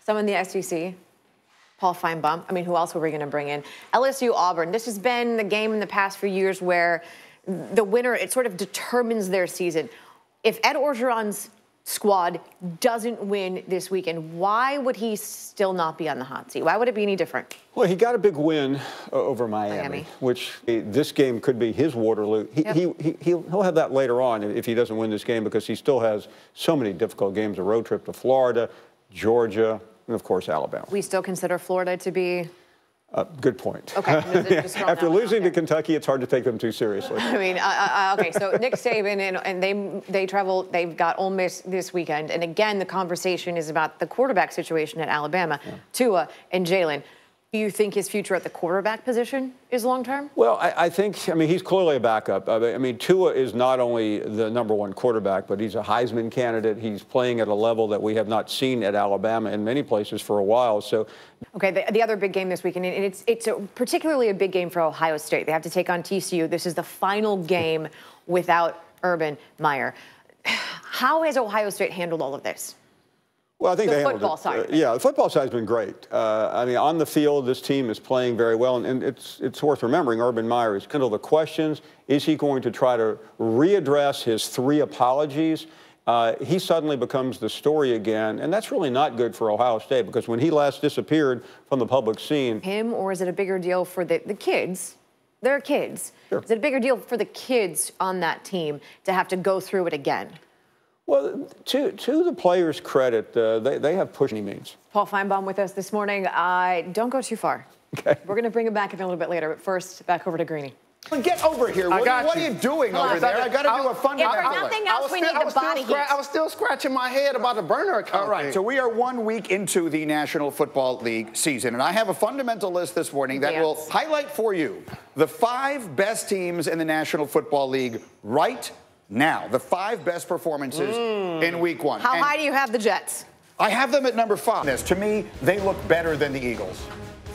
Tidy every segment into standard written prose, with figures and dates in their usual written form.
Some in the SEC. Paul Feinbaum. I mean, who else were we going to bring in? LSU Auburn. This has been the game in the past few years where the winner, it sort of determines their season. If Ed Orgeron's squad doesn't win this weekend, why would he still not be on the hot seat? Why would it be any different? Well, he got a big win over Miami, which this game could be his Waterloo. He'll have that later on if he doesn't win this game, because he still has so many difficult games, a road trip to Florida, Georgia, and, of course, Alabama. We still consider Florida to be... Good point. Okay. After losing to Kentucky, it's hard to take them too seriously. I mean, okay, so Nick Saban, and they travel, they've got Ole Miss this weekend. And again, the conversation is about the quarterback situation at Alabama, Tua and Jalen. Do you think his future at the quarterback position is long-term? Well, I think, he's clearly a backup. I mean, Tua is not only the #1 quarterback, but he's a Heisman candidate. He's playing at a level that we have not seen at Alabama in many places for a while. So, okay, the other big game this weekend, and it's particularly a big game for Ohio State. They have to take on TCU. This is the final game without Urban Meyer. How has Ohio State handled all of this? Well, I think the football side. Yeah, the football side has been great. I mean, on the field, this team is playing very well, and it's worth remembering Urban Meyer is kindled the questions. Is he going to try to readdress his 3 apologies? He suddenly becomes the story again, and that's really not good for Ohio State, because when he last disappeared from the public scene. Him, or is it a bigger deal for the kids? They're kids. Sure. Is it a bigger deal for the kids on that team to have to go through it again? Well, to the players' credit, they have pushed any means. Paul Feinbaum with us this morning. Don't go too far. Okay. We're going to bring him back in a little bit later, but first, back over to Greeny. Get over here. What are you doing over there? I got to do a fundamental. If nothing else, we need the body heat. I was still scratching my head about the burner account. All right, so we are 1 week into the National Football League season, and I have a fundamental list this morning that will highlight for you the 5 best teams in the National Football League right now. The 5 best performances in week 1. How high do you have the Jets? I have them at number 5. To me, they look better than the Eagles.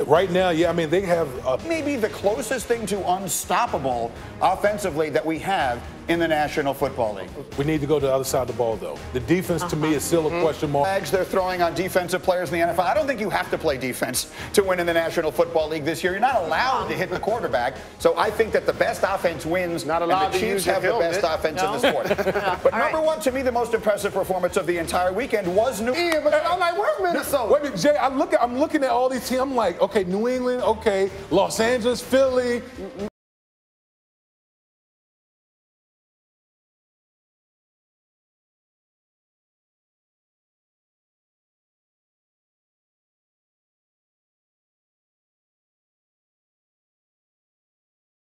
Right now, yeah, I mean, they have maybe the closest thing to unstoppable offensively that we have in the National Football League. We need to go to the other side of the ball, though. The defense, to me, is still a question mark. They're throwing on defensive players in the NFL. I don't think you have to play defense to win in the National Football League this year. You're not allowed to hit the quarterback. So I think that the best offense wins, and the Chiefs have the best offense in the sport. But number 1, to me, the most impressive performance of the entire weekend was New England. But I'm like, where's Minnesota? Wait a minute, Jay, I'm looking at all these teams. I'm like, okay, New England, okay, Los Angeles, Philly.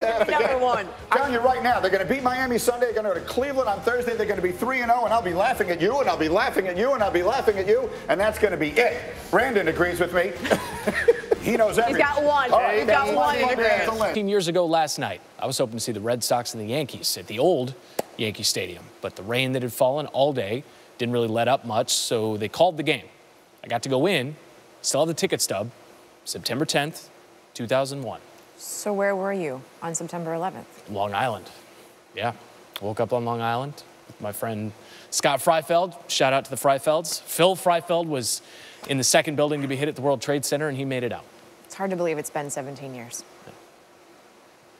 Number 1. I'm telling you right now, they're going to beat Miami Sunday. They're going to go to Cleveland on Thursday. They're going to be 3-0, and I'll be laughing at you, and I'll be laughing at you, and I'll be laughing at you, and that's going to be it. Brandon agrees with me. He knows everything. He's got one. He's got one in agreement. 15 years ago last night, I was hoping to see the Red Sox and the Yankees at the old Yankee Stadium, but the rain that had fallen all day didn't really let up much, so they called the game. I got to go in, still have the ticket stub, September 10th, 2001. So where were you on September 11th? Long Island. Yeah. Woke up on Long Island with my friend Scott Freifeld. Shout out to the Freifelds. Phil Freifeld was in the second building to be hit at the World Trade Center, and he made it out. It's hard to believe it's been 17 years.